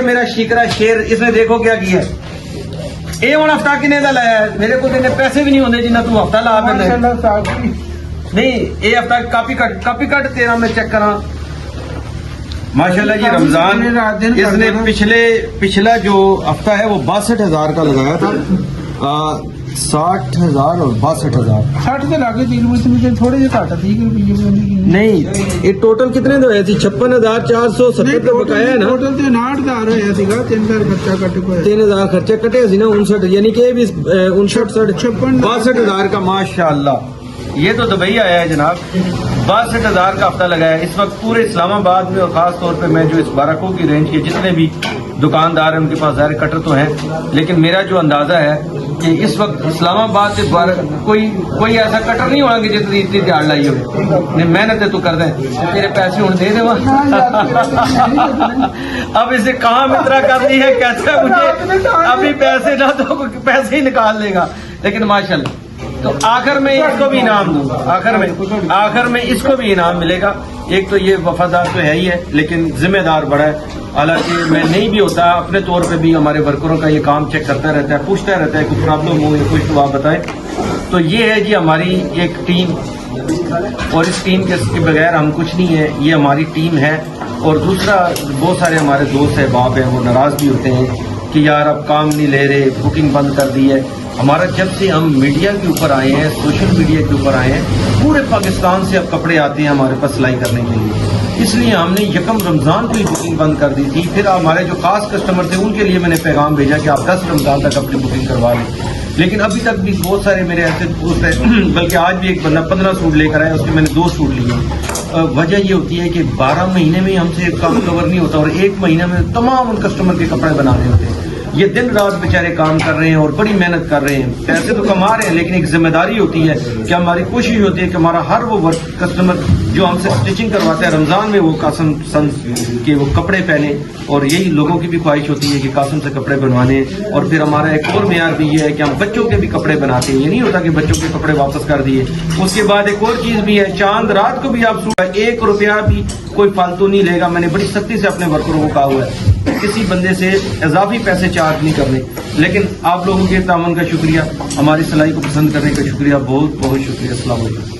میرا شیکرا شیر اس نے دیکھو کیا کیا ہے. یہ ہوں ہفتہ کنے کا لایا ہے, میرے کو پیسے بھی نہیں ہوتے جنہیں تو ہفتہ لا پہ نہیں. یہ ہفتہ کاپی کٹ تیرا میں چیک کرا. ماشاءاللہ جی رمضان اس نے پچھلا جو ہفتہ ہے وہ 62,000 کا لگایا تھا. 60,000 اور 62,000 60 کے لاگے 3 روپئے تھوڑے سے گھٹ 30 روپئے نہیں. یہ ٹوٹل کتنے دے ہوئے تھی 56,470 روپے بقایا ہے نا. ٹوٹل تے 59,000 ہویا سی گا 3,000 خرچہ کٹ کوئی 3,000 خرچہ کٹے سی نا 59 یعنی کہ بھی 59 62,000 کا. ماشاءاللہ یہ تو دبئی آیا ہے جناب. 62,000 کا ہفتہ لگایا ہے اس وقت پورے اسلام آباد میں, اور خاص طور پہ میں جو اس بارکو کی رینج کے جتنے بھی دکاندار ہیں ان کے پاس ظاہر کٹر تو ہیں, لیکن میرا جو اندازہ ہے کہ اس وقت اسلام آباد سے کوئی ایسا کٹر نہیں ہوگا کہ جتنی اتنی دیہڑ لائی ہوگی. محنت تو کر دیں تیرے پیسے ہوں دے دے. اب اسے کہاں مترا کر دی ہے, کہتا ہے مجھے ابھی پیسے نہ تو پیسے ہی نکال لے گا. لیکن ماشاءاللہ تو آخر میں اس کو بھی انعام دوں گا. آخر میں اس کو بھی انعام ملے گا. ایک تو یہ وفادار تو ہے ہی ہے, لیکن ذمہ دار بڑا ہے. حالانکہ میں نہیں بھی ہوتا, اپنے طور پہ بھی ہمارے ورکروں کا یہ کام چیک کرتا رہتا ہے, پوچھتا رہتا ہے کوئی پرابلم ہو یا کچھ تو آپ بتائیں. تو یہ ہے جی ہماری ایک ٹیم, اور اس ٹیم کے بغیر ہم کچھ نہیں ہے. یہ ہماری ٹیم ہے. اور دوسرا بہت سارے ہمارے دوست احباب ہیں وہ ناراض بھی ہوتے ہیں کہ یار اب کام نہیں لے رہے, بکنگ بند کر دی ہے. ہمارا جب سے ہم میڈیا کے اوپر آئے ہیں, سوشل میڈیا کے اوپر آئے ہیں, پورے پاکستان سے اب کپڑے آتے ہیں ہمارے پاس سلائی کرنے کے لیے. اس لیے ہم نے یکم رمضان کو ہی بکنگ بند کر دی تھی. پھر ہمارے جو خاص کسٹمر تھے ان کے لیے میں نے پیغام بھیجا کہ آپ 10 رمضان تک اپنی بکنگ کروا لیں. لیکن ابھی تک بھی بہت سارے میرے ایسے دوست ہیں, بلکہ آج بھی ایک بندہ 15 سوٹ لے کر آیا, اس کے میں نے 2 سوٹ لیے. وجہ یہ ہوتی ہے کہ 12 مہینے میں ہم سے کام کور نہیں ہوتا, اور 1 مہینے میں تمام ان کسٹمر کے کپڑے بنانے ہوتے ہیں. یہ دن رات بیچارے کام کر رہے ہیں اور بڑی محنت کر رہے ہیں. پیسے تو کما رہے ہیں, لیکن ایک ذمہ داری ہوتی ہے کہ ہماری کوشش ہوتی ہے کہ ہمارا ہر وہ کسٹمر جو ہم سے اسٹیچنگ کرواتا ہے رمضان میں وہ قاسم سن کے وہ کپڑے پہنے. اور یہی لوگوں کی بھی خواہش ہوتی ہے کہ قاسم سے کپڑے بنوانے. اور پھر ہمارا ایک اور معیار بھی یہ ہے کہ ہم بچوں کے بھی کپڑے بناتے ہیں. یہ نہیں ہوتا کہ بچوں کے کپڑے واپس کر دیے. اس کے بعد ایک اور چیز بھی ہے, چاند رات کو بھی آپ 1 روپیہ بھی کوئی فالتو نہیں لے گا. میں نے بڑی سختی سے اپنے ورکروں کو کہا ہوا ہے کسی بندے سے اضافی پیسے چارج نہیں کرنے. لیکن آپ لوگوں کے تعاون کا شکریہ, ہماری سلائی کو پسند کرنے کا شکریہ, بہت بہت شکریہ. السلام علیکم.